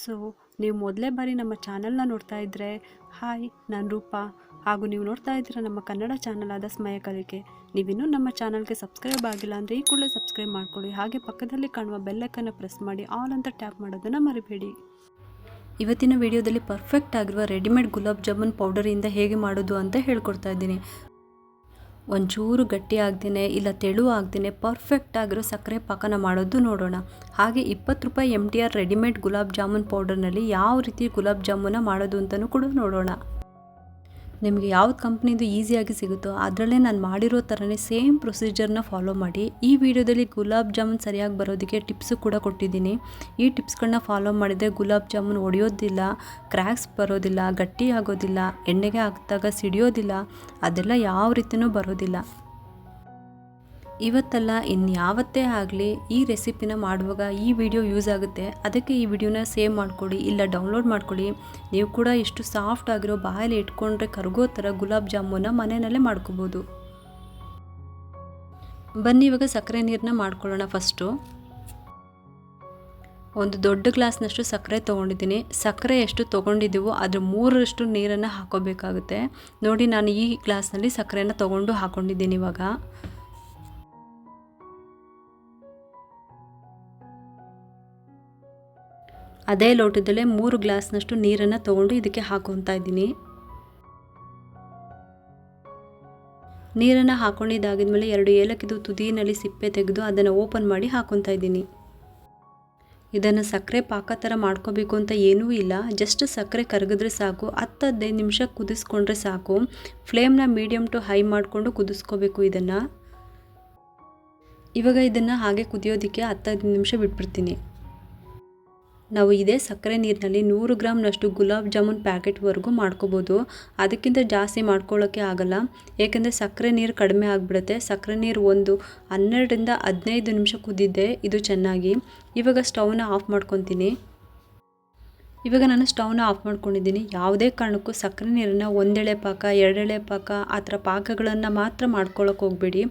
So ನೀವು ಮೊದಲೇ ಬಾರಿ ನಮ್ಮ ಚಾನಲ್ನ ನೋಡ್ತಾ ಇದ್ದರೆ ಹಾಯ್, ನಾನು ರೂಪಾ. ಹಾಗೂ ನೀವು ನೋಡ್ತಾ ಇದ್ದೀರ ನಮ್ಮ ಕನ್ನಡ ಚಾನಲ್ ಆದ ಸ್ಮಯ ಕಲಿಕೆ. ನೀವಿನ್ನೂ ನಮ್ಮ ಚಾನಲ್ಗೆ ಸಬ್ಸ್ಕ್ರೈಬ್ ಆಗಿಲ್ಲ ಅಂದರೆ ಈ ಕೂಡಲೇ ಸಬ್ಸ್ಕ್ರೈಬ್ ಮಾಡ್ಕೊಳ್ಳಿ. ಹಾಗೆ ಪಕ್ಕದಲ್ಲಿ ಕಾಣುವ ಬೆಲ್ಲೈಕನ್ನು ಪ್ರೆಸ್ ಮಾಡಿ ಆಲ್ ಅಂತ ಟ್ಯಾಪ್ ಮಾಡೋದನ್ನು ಮರಿಬೇಡಿ. ಇವತ್ತಿನ ವಿಡಿಯೋದಲ್ಲಿ ಪರ್ಫೆಕ್ಟ್ ಆಗಿರುವ ರೆಡಿಮೇಡ್ ಗುಲಾಬ್ ಜಾಮೂನ್ ಪೌಡರಿಂದ ಹೇಗೆ ಮಾಡೋದು ಅಂತ ಹೇಳ್ಕೊಡ್ತಾ ಇದ್ದೀನಿ. ಒಂಚೂರು ಗಟ್ಟಿ ಆಗ್ದೇ ಇಲ್ಲ ತೆಳು ಆಗ್ದೇ ಪರ್ಫೆಕ್ಟ್ ಆಗಿರೋ ಸಕ್ಕರೆ ಪಾಕನ ಮಾಡೋದು ನೋಡೋಣ. ಹಾಗೆ 20 ರೂಪಾಯಿ MTR ರೆಡಿಮೇಡ್ ಗುಲಾಬ್ ಜಾಮೂನ್ ಪೌಡರ್ನಲ್ಲಿ ಯಾವ ರೀತಿ ಗುಲಾಬ್ ಜಾಮೂನ ಮಾಡೋದು ಅಂತಲೂ ಕೂಡ ನೋಡೋಣ. ನಿಮಗೆ ಯಾವ್ದು ಕಂಪ್ನಿದು ಈಸಿಯಾಗಿ ಸಿಗುತ್ತೋ ಅದರಲ್ಲೇ ನಾನು ಮಾಡಿರೋ ಥರನೇ ಸೇಮ್ ಪ್ರೊಸೀಜರ್ನ ಫಾಲೋ ಮಾಡಿ. ಈ ವಿಡಿಯೋದಲ್ಲಿ ಗುಲಾಬ್ ಜಾಮೂನ್ ಸರಿಯಾಗಿ ಬರೋದಕ್ಕೆ ಟಿಪ್ಸು ಕೂಡ ಕೊಟ್ಟಿದ್ದೀನಿ. ಈ ಟಿಪ್ಸ್ಗಳನ್ನ ಫಾಲೋ ಮಾಡಿದರೆ ಗುಲಾಬ್ ಜಾಮೂನ್ ಒಡೆಯೋದಿಲ್ಲ, ಕ್ರ್ಯಾಕ್ಸ್ ಬರೋದಿಲ್ಲ, ಗಟ್ಟಿ ಆಗೋದಿಲ್ಲ, ಎಣ್ಣೆಗೆ ಹಾಕಿದಾಗ ಸಿಡಿಯೋದಿಲ್ಲ, ಅದೆಲ್ಲ ಯಾವ ರೀತಿಯೂ ಬರೋದಿಲ್ಲ. ಇವತ್ತಲ್ಲ ಇನ್ಯಾವತ್ತೇ ಆಗಲಿ ಈ ರೆಸಿಪಿನ ಮಾಡುವಾಗ ಈ ವಿಡಿಯೋ ಯೂಸ್ ಆಗುತ್ತೆ. ಅದಕ್ಕೆ ಈ ವಿಡಿಯೋನ ಸೇವ್ ಮಾಡ್ಕೊಳ್ಳಿ, ಇಲ್ಲ ಡೌನ್ಲೋಡ್ ಮಾಡ್ಕೊಳ್ಳಿ. ನೀವು ಕೂಡ ಎಷ್ಟು ಸಾಫ್ಟ್ ಆಗಿರೋ ಬಾಯಲ್ಲಿ ಇಟ್ಕೊಂಡ್ರೆ ಕರಗೋ ಥರ ಗುಲಾಬ್ ಜಾಮೂನ ಮನೆಯಲ್ಲೇ ಮಾಡ್ಕೋಬೋದು. ಬನ್ನಿ ಇವಾಗ ಸಕ್ಕರೆ ನೀರನ್ನ ಮಾಡ್ಕೊಳ್ಳೋಣ. ಫಸ್ಟು ಒಂದು ದೊಡ್ಡ ಗ್ಲಾಸ್ನಷ್ಟು ಸಕ್ಕರೆ ತೊಗೊಂಡಿದ್ದೀನಿ. ಸಕ್ಕರೆ ಎಷ್ಟು ತೊಗೊಂಡಿದ್ದೀವೋ ಅದ್ರ 3ರಷ್ಟು ನೀರನ್ನು ಹಾಕೋಬೇಕಾಗುತ್ತೆ. ನೋಡಿ, ನಾನು ಈ ಗ್ಲಾಸ್ನಲ್ಲಿ ಸಕ್ಕರೆನ ತೊಗೊಂಡು ಹಾಕ್ಕೊಂಡಿದ್ದೀನಿ. ಇವಾಗ ಅದೇ ಲೋಟದಲ್ಲೇ 3 ಗ್ಲಾಸ್ನಷ್ಟು ನೀರನ್ನು ತೊಗೊಂಡು ಇದಕ್ಕೆ ಹಾಕೊತಾ ಇದ್ದೀನಿ. ನೀರನ್ನು ಹಾಕೊಂಡಿದ್ದಾಗಿದ್ಮೇಲೆ 2 ಏಲಕ್ಕಿದು ತುದಿನಲ್ಲಿ ಸಿಪ್ಪೆ ತೆಗೆದು ಅದನ್ನು ಓಪನ್ ಮಾಡಿ ಹಾಕೊತಾ ಇದ್ದೀನಿ. ಇದನ್ನು ಸಕ್ಕರೆ ಪಾಕ ಥರ ಮಾಡ್ಕೋಬೇಕು ಅಂತ ಏನೂ ಇಲ್ಲ. ಜಸ್ಟ್ ಸಕ್ಕರೆ ಕರಗಿದ್ರೆ ಸಾಕು. 10-15 ನಿಮಿಷ ಕುದಿಸ್ಕೊಂಡ್ರೆ ಸಾಕು. ಫ್ಲೇಮ್ನ ಮೀಡಿಯಮ್ ಟು ಹೈ ಮಾಡಿಕೊಂಡು ಕುದಿಸ್ಕೋಬೇಕು ಇದನ್ನು. ಇವಾಗ ಇದನ್ನು ಹಾಗೆ ಕುದಿಯೋದಕ್ಕೆ 10-15 ನಿಮಿಷ ಬಿಟ್ಬಿಡ್ತೀನಿ. ನಾವು ಇದೇ ಸಕ್ಕರೆ ನೀರಿನಲ್ಲಿ 100 ಗ್ರಾಮ್ನಷ್ಟು ಗುಲಾಬ್ ಜಾಮೂನ್ ಪ್ಯಾಕೆಟ್ವರೆಗೂ ಮಾಡ್ಕೋಬೋದು. ಅದಕ್ಕಿಂತ ಜಾಸ್ತಿ ಮಾಡ್ಕೊಳ್ಳೋಕ್ಕೆ ಆಗಲ್ಲ, ಏಕೆಂದರೆ ಸಕ್ಕರೆ ನೀರು ಕಡಿಮೆ ಆಗಿಬಿಡುತ್ತೆ. ಸಕ್ಕರೆ ನೀರು ಒಂದು 12-15 ನಿಮಿಷ ಕುದಿದ್ದೆ ಇದು ಚೆನ್ನಾಗಿ. ಇವಾಗ ಸ್ಟವ್ನ ಆಫ್ ಮಾಡ್ಕೊತೀನಿ. ಇವಾಗ ನಾನು ಸ್ಟವ್ನ ಆಫ್ ಮಾಡ್ಕೊಂಡಿದ್ದೀನಿ. ಯಾವುದೇ ಕಾರಣಕ್ಕೂ ಸಕ್ಕರೆ ನೀರನ್ನು 1 ಎಳೆ ಪಾಕ, 2 ಎಳೆ ಪಾಕ ಆ ಥರ ಪಾಕಗಳನ್ನು ಮಾತ್ರ ಮಾಡ್ಕೊಳ್ಳೋಕೆ ಹೋಗಬೇಡಿ.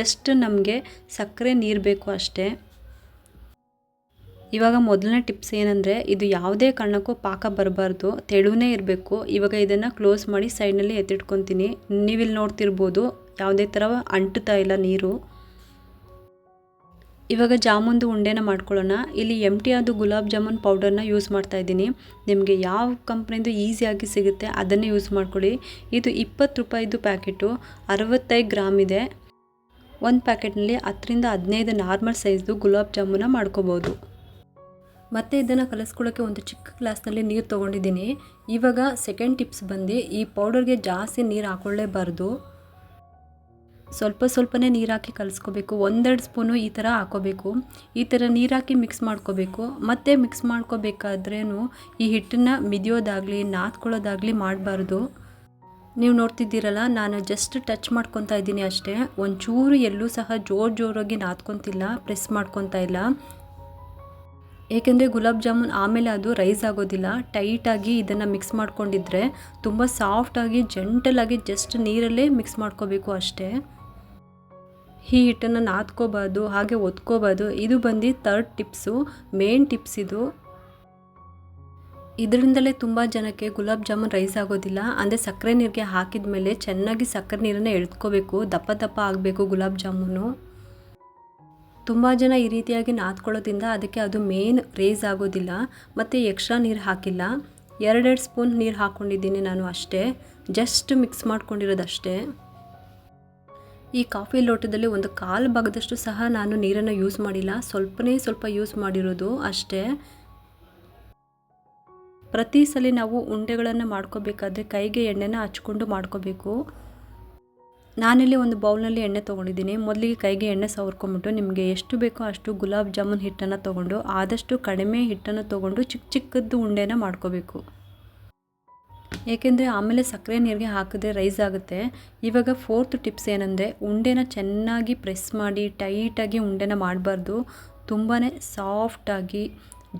ಜಸ್ಟ್ ನಮಗೆ ಸಕ್ಕರೆ ನೀರು ಬೇಕು ಅಷ್ಟೇ. ಇವಾಗ ಮೊದಲನೇ ಟಿಪ್ಸ್ ಏನಂದರೆ, ಇದು ಯಾವುದೇ ಕಾರಣಕ್ಕೂ ಪಾಕ ಬರಬಾರ್ದು, ತೆಳುವೇ ಇರಬೇಕು. ಇವಾಗ ಇದನ್ನು ಕ್ಲೋಸ್ ಮಾಡಿ ಸೈಡ್ನಲ್ಲಿ ಎತ್ತಿಟ್ಕೊತೀನಿ. ನೀವಿಲ್ಲಿ ನೋಡ್ತಿರ್ಬೋದು ಯಾವುದೇ ಥರ ಅಂಟುತ್ತಾ ಇಲ್ಲ ನೀರು. ಇವಾಗ ಜಾಮೂನ್ದು ಉಂಡೆನ ಮಾಡ್ಕೊಳ್ಳೋಣ. ಇಲ್ಲಿ MTRದು ಗುಲಾಬ್ ಜಾಮೂನ್ ಪೌಡರ್ನ ಯೂಸ್ ಮಾಡ್ತಾ ಇದ್ದೀನಿ. ನಿಮಗೆ ಯಾವ ಕಂಪ್ನಿದು ಈಸಿಯಾಗಿ ಸಿಗುತ್ತೆ ಅದನ್ನೇ ಯೂಸ್ ಮಾಡ್ಕೊಳ್ಳಿ. ಇದು 20 ರೂಪಾಯಿದು ಪ್ಯಾಕೆಟು 65 ಗ್ರಾಮ್ ಇದೆ. ಒಂದು ಪ್ಯಾಕೆಟ್ನಲ್ಲಿ 10-15 ನಾರ್ಮಲ್ ಸೈಜ್ದು ಗುಲಾಬ್ ಜಾಮೂನ ಮಾಡ್ಕೋಬೋದು. ಮತ್ತು ಇದನ್ನು ಕಲಿಸ್ಕೊಳ್ಳೋಕ್ಕೆ ಒಂದು ಚಿಕ್ಕ ಗ್ಲಾಸ್ನಲ್ಲಿ ನೀರು ತೊಗೊಂಡಿದ್ದೀನಿ. ಇವಾಗ ಸೆಕೆಂಡ್ ಟಿಪ್ಸ್ ಬಂದು, ಈ ಪೌಡರ್ಗೆ ಜಾಸ್ತಿ ನೀರು ಹಾಕ್ಕೊಳ್ಳೇಬಾರ್ದು. ಸ್ವಲ್ಪನೇ ನೀರು ಹಾಕಿ ಕಲಿಸ್ಕೋಬೇಕು. 1-2 ಸ್ಪೂನು ಈ ಥರ ಹಾಕೋಬೇಕು. ಈ ಥರ ನೀರು ಹಾಕಿ ಮಿಕ್ಸ್ ಮಾಡ್ಕೋಬೇಕು. ಮತ್ತು ಮಿಕ್ಸ್ ಮಾಡ್ಕೋಬೇಕಾದ್ರೂ ಈ ಹಿಟ್ಟನ್ನು ಮಿದಿಯೋದಾಗಲಿ ನಾದ್ಕೊಳ್ಳೋದಾಗಲಿ ಮಾಡಬಾರ್ದು. ನೀವು ನೋಡ್ತಿದ್ದೀರಲ್ಲ, ನಾನು ಜಸ್ಟ್ ಟಚ್ ಮಾಡ್ಕೊತಾ ಇದ್ದೀನಿ ಅಷ್ಟೇ. ಒಂಚೂರು ಎಲ್ಲೂ ಸಹ ಜೋರಾಗಿ ನಾದ್ಕೊತಿಲ್ಲ, ಪ್ರೆಸ್ ಮಾಡ್ಕೊತಾ ಇಲ್ಲ. ಏಕೆಂದರೆ ಗುಲಾಬ್ ಜಾಮೂನ್ ಆಮೇಲೆ ಅದು ರೈಸ್ ಆಗೋದಿಲ್ಲ. ಟೈಟಾಗಿ ಇದನ್ನು ಮಿಕ್ಸ್ ಮಾಡ್ಕೊಂಡಿದ್ರೆ ತುಂಬ ಸಾಫ್ಟಾಗಿ ಜೆಂಟಲಾಗಿ ಜಸ್ಟ್ ನೀರಲ್ಲೇ ಮಿಕ್ಸ್ ಮಾಡ್ಕೋಬೇಕು ಅಷ್ಟೇ. ಈ ಹಿಟ್ಟನ್ನು ನಾದ್ಕೋಬಾರ್ದು, ಹಾಗೆ ಒತ್ಕೋಬಾರ್ದು. ಇದು ಬಂದು 3rd ಟಿಪ್ಸು, ಮೇನ್ ಟಿಪ್ಸ್ ಇದು. ಇದರಿಂದಲೇ ತುಂಬ ಜನಕ್ಕೆ ಗುಲಾಬ್ ಜಾಮೂನ್ ರೈಸ್ ಆಗೋದಿಲ್ಲ. ಅಂದರೆ ಸಕ್ಕರೆ ನೀರಿಗೆ ಹಾಕಿದ ಮೇಲೆ ಚೆನ್ನಾಗಿ ಸಕ್ಕರೆ ನೀರನ್ನು ಎಳ್ಕೋಬೇಕು. ದಪ್ಪ ಆಗಬೇಕು ಗುಲಾಬ್ ಜಾಮೂನು. ತುಂಬ ಜನ ಈ ರೀತಿಯಾಗಿ ನಾದ್ಕೊಳ್ಳೋದ್ರಿಂದ ಅದಕ್ಕೆ ಅದು ಮೇನ್ ರೇಸ್ ಆಗೋದಿಲ್ಲ. ಮತ್ತು ಎಕ್ಸ್ಟ್ರಾ ನೀರು ಹಾಕಿಲ್ಲ. 2 ಸ್ಪೂನ್ ನೀರು ಹಾಕ್ಕೊಂಡಿದ್ದೀನಿ ನಾನು ಅಷ್ಟೇ. ಜಸ್ಟ್ ಮಿಕ್ಸ್ ಮಾಡ್ಕೊಂಡಿರೋದಷ್ಟೇ. ಈ ಕಾಫಿ ಲೋಟದಲ್ಲಿ ಒಂದು 1/4 ಭಾಗದಷ್ಟು ಸಹ ನಾನು ನೀರನ್ನು ಯೂಸ್ ಮಾಡಿಲ್ಲ. ಸ್ವಲ್ಪ ಯೂಸ್ ಮಾಡಿರೋದು ಅಷ್ಟೇ. ಪ್ರತಿ ಸಲ ನಾವು ಉಂಡೆಗಳನ್ನು ಮಾಡ್ಕೋಬೇಕಾದ್ರೆ ಕೈಗೆ ಎಣ್ಣೆನ ಹಚ್ಕೊಂಡು ಮಾಡ್ಕೋಬೇಕು. ನಾನಿಲ್ಲಿ ಒಂದು ಬೌಲ್ನಲ್ಲಿ ಎಣ್ಣೆ ತೊಗೊಂಡಿದ್ದೀನಿ. ಮೊದಲಿಗೆ ಕೈಗೆ ಎಣ್ಣೆ ಸವರ್ಕೊಂಬಿಟ್ಟು ನಿಮಗೆ ಎಷ್ಟು ಬೇಕೋ ಅಷ್ಟು ಗುಲಾಬ್ ಜಾಮೂನ್ ಹಿಟ್ಟನ್ನು ತೊಗೊಂಡು, ಆದಷ್ಟು ಕಡಿಮೆ ಹಿಟ್ಟನ್ನು ತೊಗೊಂಡು ಚಿಕ್ಕದ್ದು ಉಂಡೆನ ಮಾಡ್ಕೋಬೇಕು. ಏಕೆಂದರೆ ಆಮೇಲೆ ಸಕ್ಕರೆ ನೀರಿಗೆ ಹಾಕಿದ್ರೆ ರೈಸ್ ಆಗುತ್ತೆ. ಇವಾಗ 4th ಟಿಪ್ಸ್ ಏನಂದರೆ, ಉಂಡೆನ ಚೆನ್ನಾಗಿ ಪ್ರೆಸ್ ಮಾಡಿ ಟೈಟಾಗಿ ಉಂಡೆನ ಮಾಡಬಾರ್ದು. ತುಂಬಾ ಸಾಫ್ಟಾಗಿ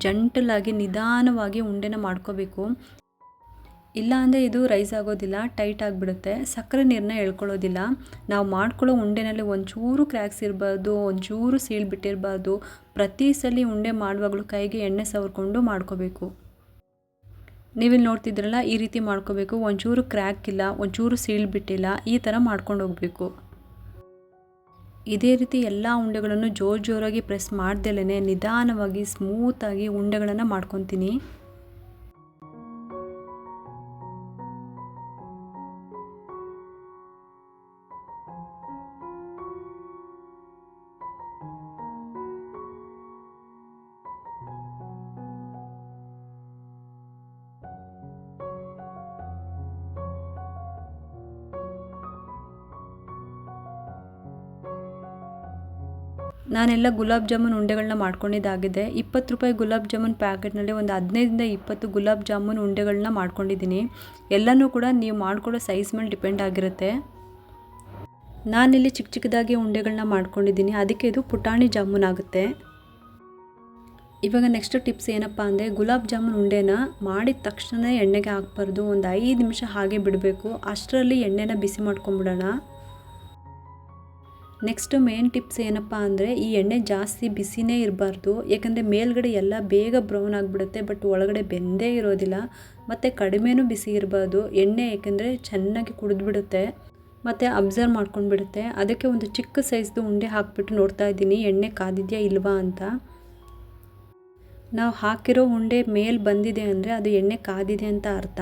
ಜಂಟಲಾಗಿ ನಿಧಾನವಾಗಿ ಉಂಡೆನ ಮಾಡ್ಕೋಬೇಕು. ಇಲ್ಲ ಅಂದರೆ ಇದು ರೈಸ್ ಆಗೋದಿಲ್ಲ, ಟೈಟ್ ಆಗಿಬಿಡುತ್ತೆ. ಸಕ್ಕರೆ ನೀರನ್ನ ಎಳ್ಕೊಳ್ಳೋದಿಲ್ಲ. ನಾವು ಮಾಡ್ಕೊಳ್ಳೋ ಉಂಡೆನಲ್ಲಿ ಒಂಚೂರು ಕ್ರ್ಯಾಕ್ಸ್ ಇರಬಾರ್ದು, ಒಂಚೂರು ಸೀಳ್ಬಿಟ್ಟಿರಬಾರ್ದು. ಪ್ರತಿ ಸಲ ಉಂಡೆ ಮಾಡುವಾಗಲೂ ಕೈಗೆ ಎಣ್ಣೆ ಸವರ್ಕೊಂಡು ಮಾಡ್ಕೋಬೇಕು. ನೀವಿಲ್ಲಿ ನೋಡ್ತಿದ್ರಲ್ಲ ಈ ರೀತಿ ಮಾಡ್ಕೋಬೇಕು. ಒಂಚೂರು ಕ್ರ್ಯಾಕ್ ಇಲ್ಲ, ಒಂಚೂರು ಸೀಳ್ಬಿಟ್ಟಿಲ್ಲ, ಈ ಥರ ಮಾಡ್ಕೊಂಡು ಹೋಗಬೇಕು. ಇದೇ ರೀತಿ ಎಲ್ಲ ಉಂಡೆಗಳನ್ನು ಜೋರಾಗಿ ಪ್ರೆಸ್ ಮಾಡ್ದಲೇ ನಿಧಾನವಾಗಿ ಸ್ಮೂತಾಗಿ ಉಂಡೆಗಳನ್ನು ಮಾಡ್ಕೊತೀನಿ. ನಾನೆಲ್ಲ ಗುಲಾಬ್ ಜಾಮೂನ್ ಉಂಡೆಗಳನ್ನ ಮಾಡ್ಕೊಂಡಿದ್ದಾಗಿದೆ. 20 ರೂಪಾಯಿ ಗುಲಾಬ್ ಜಾಮೂನ್ ಪ್ಯಾಕೆಟ್ನಲ್ಲಿ ಒಂದು 15ರಿಂದ 20 ಗುಲಾಬ್ ಜಾಮೂನ್ ಉಂಡೆಗಳನ್ನ ಮಾಡ್ಕೊಂಡಿದ್ದೀನಿ. ಎಲ್ಲನೂ ಕೂಡ ನೀವು ಮಾಡ್ಕೊಳ್ಳೋ ಸೈಜ್ ಮೇಲೆ ಡಿಪೆಂಡ್ ಆಗಿರುತ್ತೆ. ನಾನಿಲ್ಲಿ ಚಿಕ್ಕದಾಗಿ ಉಂಡೆಗಳನ್ನ ಮಾಡ್ಕೊಂಡಿದ್ದೀನಿ, ಅದಕ್ಕೆ ಇದು ಪುಟಾಣಿ ಜಾಮೂನ್ ಆಗುತ್ತೆ. ಇವಾಗ ನೆಕ್ಸ್ಟ್ ಟಿಪ್ಸ್ ಏನಪ್ಪ ಅಂದರೆ, ಗುಲಾಬ್ ಜಾಮೂನ್ ಉಂಡೆನ ಮಾಡಿದ ತಕ್ಷಣ ಎಣ್ಣೆಗೆ ಹಾಕಬಾರ್ದು. ಒಂದು 5 ನಿಮಿಷ ಹಾಗೆ ಬಿಡಬೇಕು. ಅಷ್ಟರಲ್ಲಿ ಎಣ್ಣೆನ ಬಿಸಿ ಮಾಡ್ಕೊಂಬಿಡೋಣ. ನೆಕ್ಸ್ಟ್ ಮೇನ್ ಟಿಪ್ಸ್ ಏನಪ್ಪ ಅಂದರೆ, ಈ ಎಣ್ಣೆ ಜಾಸ್ತಿ ಬಿಸಿನೇ ಇರಬಾರ್ದು. ಯಾಕಂದರೆ ಮೇಲ್ಗಡೆ ಎಲ್ಲ ಬೇಗ ಬ್ರೌನ್ ಆಗಿಬಿಡುತ್ತೆ, ಬಟ್ ಒಳಗಡೆ ಬೆಂದೇ ಇರೋದಿಲ್ಲ. ಮತ್ತು ಕಡಿಮೆನೂ ಬಿಸಿ ಇರಬಾರ್ದು ಎಣ್ಣೆ, ಏಕೆಂದರೆ ಚೆನ್ನಾಗಿ ಕುಡಿದ್ಬಿಡುತ್ತೆ ಮತ್ತು ಅಬ್ಸರ್ವ್ ಮಾಡ್ಕೊಂಡ್ಬಿಡುತ್ತೆ. ಅದಕ್ಕೆ ಒಂದು ಚಿಕ್ಕ ಸೈಜ್ದು ಉಂಡೆ ಹಾಕಿಬಿಟ್ಟು ನೋಡ್ತಾ ಇದ್ದೀನಿ ಎಣ್ಣೆ ಕಾದಿದೆಯಾ ಇಲ್ವಾ ಅಂತ. ನಾವು ಹಾಕಿರೋ ಉಂಡೆ ಮೇಲೆ ಬಂದಿದೆ ಅಂದರೆ ಅದು ಎಣ್ಣೆ ಕಾದಿದೆ ಅಂತ ಅರ್ಥ.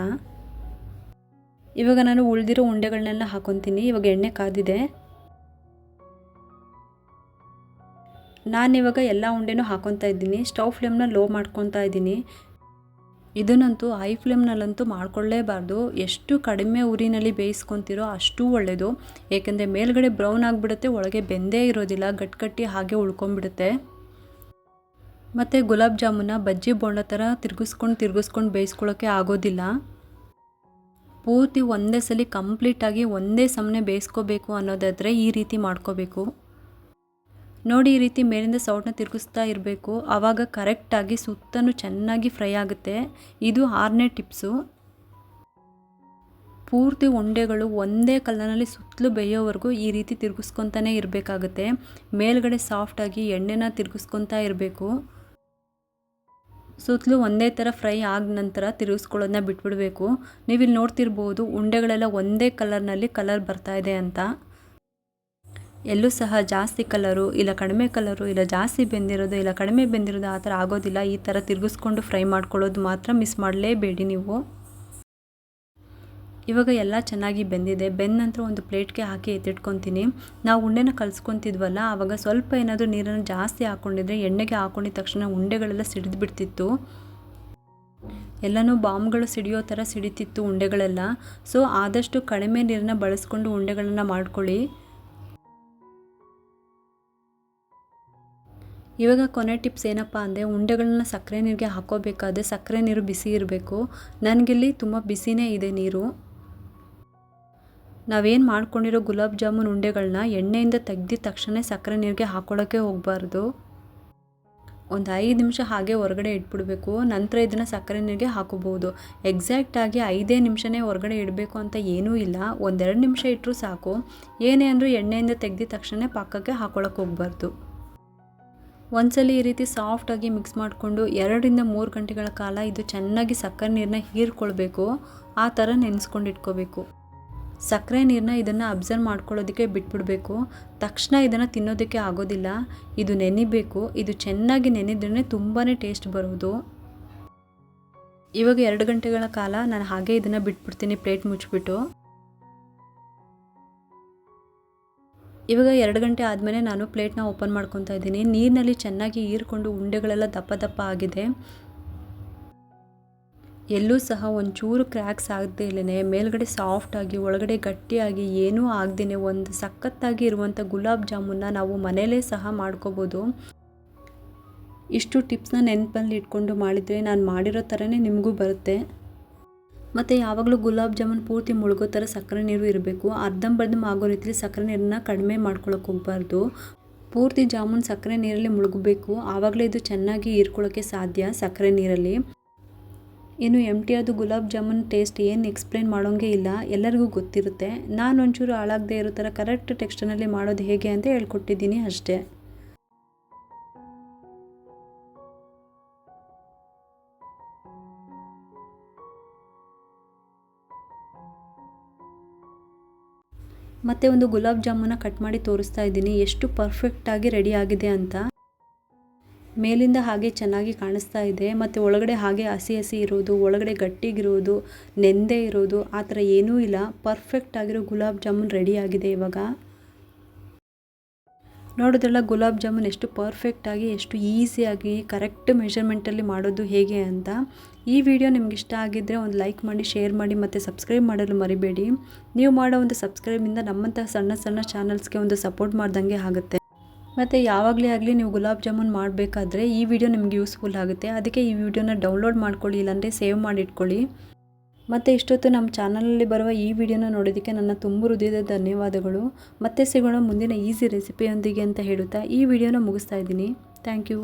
ಇವಾಗ ನಾನು ಉಳಿದಿರೋ ಉಂಡೆಗಳನ್ನೆಲ್ಲ ಹಾಕೊತೀನಿ. ಇವಾಗ ಎಣ್ಣೆ ಕಾದಿದೆ. ನಾನಿವಾಗ ಎಲ್ಲ ಉಂಡೆನೂ ಹಾಕೊತಾ ಇದ್ದೀನಿ. ಸ್ಟವ್ ಫ್ಲೇಮ್ನ ಲೋ ಮಾಡ್ಕೊತಾ ಇದ್ದೀನಿ. ಇದನ್ನಂತೂ ಹೈ ಫ್ಲೇಮ್ನಲ್ಲಂತೂ ಮಾಡ್ಕೊಳ್ಳೇಬಾರ್ದು. ಎಷ್ಟು ಕಡಿಮೆ ಉರಿನಲ್ಲಿ ಬೇಯಿಸ್ಕೊತಿರೋ ಅಷ್ಟು ಒಳ್ಳೆಯದು. ಏಕೆಂದರೆ ಮೇಲ್ಗಡೆ ಬ್ರೌನ್ ಆಗಿಬಿಡುತ್ತೆ, ಒಳಗೆ ಬೆಂದೇ ಇರೋದಿಲ್ಲ, ಗಟ್ಟಿ ಹಾಗೆ ಉಳ್ಕೊಂಡ್ಬಿಡುತ್ತೆ. ಮತ್ತು ಗುಲಾಬ್ ಜಾಮೂನ ಬಜ್ಜಿ ಬೋಂಡ ಥರ ತಿರ್ಗಿಸ್ಕೊಂಡು ಬೇಯಿಸ್ಕೊಳ್ಳೋಕ್ಕೆ ಆಗೋದಿಲ್ಲ. ಪೂರ್ತಿ ಒಂದೇ ಸಲ ಕಂಪ್ಲೀಟಾಗಿ ಒಂದೇ ಸಮನೆ ಬೇಯಿಸ್ಕೋಬೇಕು ಅನ್ನೋದಾದರೆ ಈ ರೀತಿ ಮಾಡ್ಕೋಬೇಕು. ನೋಡಿ, ಈ ರೀತಿ ಮೇಲಿಂದ ಸೌಟನ್ನ ತಿರುಗಿಸ್ತಾ ಇರಬೇಕು. ಆವಾಗ ಕರೆಕ್ಟಾಗಿ ಸುತ್ತಲೂ ಚೆನ್ನಾಗಿ ಫ್ರೈ ಆಗುತ್ತೆ. ಇದು 6ನೇ ಟಿಪ್ಸು. ಪೂರ್ತಿ ಉಂಡೆಗಳು ಒಂದೇ ಕಲ್ಲನಲ್ಲಿ ಸುತ್ತಲೂ ಬೇಯೋವರೆಗೂ ಈ ರೀತಿ ತಿರುಗಿಸ್ಕೊತಾನೆ ಇರಬೇಕಾಗುತ್ತೆ. ಮೇಲ್ಗಡೆ ಸಾಫ್ಟಾಗಿ ಎಣ್ಣೆನ ತಿರುಗಿಸ್ಕೊತಾ ಇರಬೇಕು. ಸುತ್ತಲೂ ಒಂದೇ ಥರ ಫ್ರೈ ಆದ ನಂತರ ತಿರುಗಿಸ್ಕೊಳ್ಳೋದನ್ನ ಬಿಟ್ಬಿಡಬೇಕು. ನೀವಿಲ್ಲಿ ನೋಡ್ತಿರ್ಬೋದು ಉಂಡೆಗಳೆಲ್ಲ ಒಂದೇ ಕಲರ್ನಲ್ಲಿ ಕಲರ್ ಬರ್ತಾ ಇದೆ ಅಂತ. ಎಲ್ಲೂ ಸಹ ಜಾಸ್ತಿ ಕಲರು ಇಲ್ಲ ಕಡಿಮೆ ಕಲರು, ಇಲ್ಲ ಜಾಸ್ತಿ ಬೆಂದಿರೋದು ಇಲ್ಲ ಕಡಿಮೆ ಬೆಂದಿರೋದು ಆ ಥರ ಆಗೋದಿಲ್ಲ. ಈ ಥರ ತಿರುಗಿಸ್ಕೊಂಡು ಫ್ರೈ ಮಾಡ್ಕೊಳ್ಳೋದು ಮಾತ್ರ ಮಿಸ್ ಮಾಡಲೇಬೇಡಿ ನೀವು. ಇವಾಗ ಎಲ್ಲ ಚೆನ್ನಾಗಿ ಬೆಂದಿದೆ. ಬೆಂದ ನಂತರ ಒಂದು ಪ್ಲೇಟ್ಗೆ ಹಾಕಿ ಎತ್ತಿಟ್ಕೊತೀನಿ. ನಾವು ಉಂಡೆನ ಕಲಿಸ್ಕೊತಿದ್ವಲ್ಲ, ಆವಾಗ ಸ್ವಲ್ಪ ಏನಾದರೂ ನೀರನ್ನು ಜಾಸ್ತಿ ಹಾಕ್ಕೊಂಡಿದ್ರೆ ಎಣ್ಣೆಗೆ ಹಾಕೊಂಡಿದ ತಕ್ಷಣ ಉಂಡೆಗಳೆಲ್ಲ ಸಿಡಿದು ಬಿಡ್ತಿತ್ತು. ಎಲ್ಲನೂ ಬಾಂಬ್ಗಳು ಸಿಡಿಯೋ ಥರ ಸಿಡಿತಿತ್ತು ಉಂಡೆಗಳೆಲ್ಲ. ಸೊ ಆದಷ್ಟು ಕಡಿಮೆ ನೀರನ್ನ ಬಳಸ್ಕೊಂಡು ಉಂಡೆಗಳನ್ನ ಮಾಡ್ಕೊಳ್ಳಿ. ಇವಾಗ ಕೊನೆ ಟಿಪ್ಸ್ ಏನಪ್ಪ ಅಂದರೆ, ಉಂಡೆಗಳನ್ನ ಸಕ್ಕರೆ ನೀರಿಗೆ ಹಾಕೋಬೇಕಾದ್ರೆ ಸಕ್ಕರೆ ನೀರು ಬಿಸಿ ಇರಬೇಕು. ನನಗಿಲ್ಲಿ ತುಂಬ ಬಿಸಿನೇ ಇದೆ ನೀರು. ನಾವೇನು ಮಾಡ್ಕೊಂಡಿರೋ ಗುಲಾಬ್ ಜಾಮೂನ್ ಉಂಡೆಗಳನ್ನ ಎಣ್ಣೆಯಿಂದ ತೆಗ್ದಿದ ತಕ್ಷಣ ಸಕ್ಕರೆ ನೀರಿಗೆ ಹಾಕೊಳ್ಳೋಕ್ಕೆ ಹೋಗಬಾರ್ದು. ಒಂದು 5 ನಿಮಿಷ ಹಾಗೆ ಹೊರಗಡೆ ಇಟ್ಬಿಡಬೇಕು. ನಂತರ ಇದನ್ನು ಸಕ್ಕರೆ ನೀರಿಗೆ ಹಾಕೋಬೋದು. ಎಕ್ಸಾಕ್ಟಾಗಿ 5 ನಿಮಿಷನೇ ಹೊರಗಡೆ ಇಡಬೇಕು ಅಂತ ಏನೂ ಇಲ್ಲ. 1-2 ನಿಮಿಷ ಇಟ್ಟರೂ ಸಾಕು. ಏನೇ ಅಂದರೂ ಎಣ್ಣೆಯಿಂದ ತೆಗ್ದಿದ ತಕ್ಷಣ ಪಾಕಕ್ಕೆ ಹಾಕೊಳ್ಳೋಕೆ ಹೋಗಬಾರ್ದು. ಒಂದ್ಸಲ ಈ ರೀತಿ ಸಾಫ್ಟಾಗಿ ಮಿಕ್ಸ್ ಮಾಡಿಕೊಂಡು 2ರಿಂದ 3 ಗಂಟೆಗಳ ಕಾಲ ಇದು ಚೆನ್ನಾಗಿ ಸಕ್ಕರೆ ನೀರನ್ನ ಹೀರ್ಕೊಳ್ಬೇಕು. ಆ ಥರ ನೆನೆಸ್ಕೊಂಡು ಇಟ್ಕೋಬೇಕು. ಸಕ್ಕರೆ ನೀರನ್ನ ಇದನ್ನು ಅಬ್ಸರ್ವ್ ಮಾಡ್ಕೊಳ್ಳೋದಕ್ಕೆ ಬಿಟ್ಬಿಡಬೇಕು. ತಕ್ಷಣ ಇದನ್ನು ತಿನ್ನೋದಕ್ಕೆ ಆಗೋದಿಲ್ಲ. ಇದು ನೆನಿಬೇಕು. ಇದು ಚೆನ್ನಾಗಿ ನೆನೆದ್ರೇ ತುಂಬಾ ಟೇಸ್ಟ್ ಬರೋದು. ಇವಾಗ 2 ಗಂಟೆಗಳ ಕಾಲ ನಾನು ಹಾಗೆ ಇದನ್ನು ಬಿಟ್ಬಿಡ್ತೀನಿ ಪ್ಲೇಟ್ ಮುಚ್ಚಿಬಿಟ್ಟು. ಇವಾಗ 2 ಗಂಟೆ ಆದಮೇಲೆ ನಾನು ಪ್ಲೇಟ್ನ ಓಪನ್ ಮಾಡ್ಕೊತಾ ಇದ್ದೀನಿ. ನೀರಿನಲ್ಲಿ ಚೆನ್ನಾಗಿ ಹೀರ್ಕೊಂಡು ಉಂಡೆಗಳೆಲ್ಲ ದಪ್ಪ ದಪ್ಪ ಆಗಿದೆ. ಎಲ್ಲೂ ಸಹ ಒಂಚೂರು ಕ್ರ್ಯಾಕ್ಸ್ ಆಗದೆ ಇಲ್ಲೇ ಮೇಲ್ಗಡೆ ಸಾಫ್ಟಾಗಿ ಒಳಗಡೆ ಗಟ್ಟಿಯಾಗಿ ಏನೂ ಆಗದೇ ಒಂದು ಸಖತ್ತಾಗಿ ಇರುವಂಥ ಗುಲಾಬ್ ಜಾಮೂನ್ನ ನಾವು ಮನೆಯಲ್ಲೇ ಸಹ ಮಾಡ್ಕೋಬೋದು. ಇಷ್ಟು ಟಿಪ್ಸ್ನ ನೆನಪಲ್ಲಿ ಇಟ್ಕೊಂಡು ಮಾಡಿದರೆ ನಾನು ಮಾಡಿರೋ ಥರನೇ ನಿಮಗೂ ಬರುತ್ತೆ. ಮತ್ತು ಯಾವಾಗಲೂ ಗುಲಾಬ್ ಜಾಮೂನ್ ಪೂರ್ತಿ ಮುಳುಗೋ ಥರ ಸಕ್ಕರೆ ನೀರು ಇರಬೇಕು. ಅರ್ಧಂಬರ್ಧಂ ಆಗೋ ರೀತಿಲಿ ಸಕ್ಕರೆ ನೀರನ್ನ ಕಡಿಮೆ ಮಾಡ್ಕೊಳ್ಳೋಕೆ ಹೋಗಬಾರ್ದು. ಪೂರ್ತಿ ಜಾಮೂನ್ ಸಕ್ಕರೆ ನೀರಲ್ಲಿ ಮುಳುಗಬೇಕು. ಆವಾಗಲೇ ಇದು ಚೆನ್ನಾಗಿ ಹೀರ್ಕೊಳ್ಳೋಕ್ಕೆ ಸಾಧ್ಯ ಸಕ್ಕರೆ ನೀರಲ್ಲಿ. ಇನ್ನು ಎಂಟಿಯಾದ ಗುಲಾಬ್ ಜಾಮೂನ್ ಟೇಸ್ಟ್ ಏನು ಎಕ್ಸ್ಪ್ಲೇನ್ ಮಾಡೋಂಗೆ ಇಲ್ಲ, ಎಲ್ಲರಿಗೂ ಗೊತ್ತಿರುತ್ತೆ. ನಾನು ಒಂಚೂರು ಹಾಳಾಗದೇ ಇರೋ ಥರ ಕರೆಕ್ಟ್ ಟೆಕ್ಸ್ಚರ್ನಲ್ಲಿ ಮಾಡೋದು ಹೇಗೆ ಅಂತ ಹೇಳ್ಕೊಟ್ಟಿದ್ದೀನಿ ಅಷ್ಟೇ. ಮತ್ತು ಒಂದು ಗುಲಾಬ್ ಜಾಮೂನ ಕಟ್ ಮಾಡಿ ತೋರಿಸ್ತಾ ಇದ್ದೀನಿ ಎಷ್ಟು ಪರ್ಫೆಕ್ಟಾಗಿ ರೆಡಿ ಆಗಿದೆ ಅಂತ. ಮೇಲಿಂದ ಹಾಗೆ ಚೆನ್ನಾಗಿ ಕಾಣಿಸ್ತಾ ಇದೆ ಮತ್ತು ಒಳಗಡೆ ಹಾಗೆ ಹಸಿ ಹಸಿ ಇರೋದು, ಒಳಗಡೆ ಗಟ್ಟಿಗಿರೋದು, ನೆಂದೇ ಇರೋದು ಆ ಥರ ಏನೂ ಇಲ್ಲ. ಪರ್ಫೆಕ್ಟ್ ಆಗಿರೋ ಗುಲಾಬ್ ಜಾಮೂನ್ ರೆಡಿ ಆಗಿದೆ ಇವಾಗ. ನೋಡೋದ್ರಲ್ಲ ಗುಲಾಬ್ ಜಾಮೂನ್ ಎಷ್ಟು ಪರ್ಫೆಕ್ಟಾಗಿ ಎಷ್ಟು ಈಸಿಯಾಗಿ ಕರೆಕ್ಟ್ ಮೆಷರ್ಮೆಂಟಲ್ಲಿ ಮಾಡೋದು ಹೇಗೆ ಅಂತ. ಈ ವಿಡಿಯೋ ನಿಮ್ಗೆ ಇಷ್ಟ ಆಗಿದ್ದರೆ ಒಂದು ಲೈಕ್ ಮಾಡಿ, ಶೇರ್ ಮಾಡಿ ಮತ್ತು ಸಬ್ಸ್ಕ್ರೈಬ್ ಮಾಡಲು ಮರಿಬೇಡಿ. ನೀವು ಮಾಡೋ ಒಂದು ಸಬ್ಸ್ಕ್ರೈಬಿಂದ ನಮ್ಮಂತಹ ಸಣ್ಣ ಸಣ್ಣ ಚಾನಲ್ಸ್ಗೆ ಒಂದು ಸಪೋರ್ಟ್ ಮಾಡ್ದಂಗೆ ಆಗುತ್ತೆ. ಮತ್ತು ಯಾವಾಗಲೇ ಆಗಲಿ ನೀವು ಗುಲಾಬ್ ಜಾಮೂನ್ ಮಾಡಬೇಕಾದ್ರೆ ಈ ವಿಡಿಯೋ ನಿಮಗೆ ಯೂಸ್ಫುಲ್ ಆಗುತ್ತೆ. ಅದಕ್ಕೆ ಈ ವಿಡಿಯೋನ ಡೌನ್ಲೋಡ್ ಮಾಡ್ಕೊಳ್ಳಿ, ಇಲ್ಲಾಂದರೆ ಸೇವ್ ಮಾಡಿಟ್ಕೊಳ್ಳಿ. ಮತ್ತು ಇಷ್ಟೊತ್ತು ನಮ್ಮ ಚಾನಲಲ್ಲಿ ಬರುವ ಈ ವಿಡಿಯೋನ ನೋಡೋದಕ್ಕೆ ನನ್ನ ತುಂಬ ಹೃದಯದ ಧನ್ಯವಾದಗಳು. ಮತ್ತೆ ಸಿಗೋಣ ಮುಂದಿನ ಈಸಿ ರೆಸಿಪಿಯೊಂದಿಗೆ ಅಂತ ಹೇಳುತ್ತಾ ಈ ವಿಡಿಯೋನ ಮುಗಿಸ್ತಾ ಇದ್ದೀನಿ. Thank you.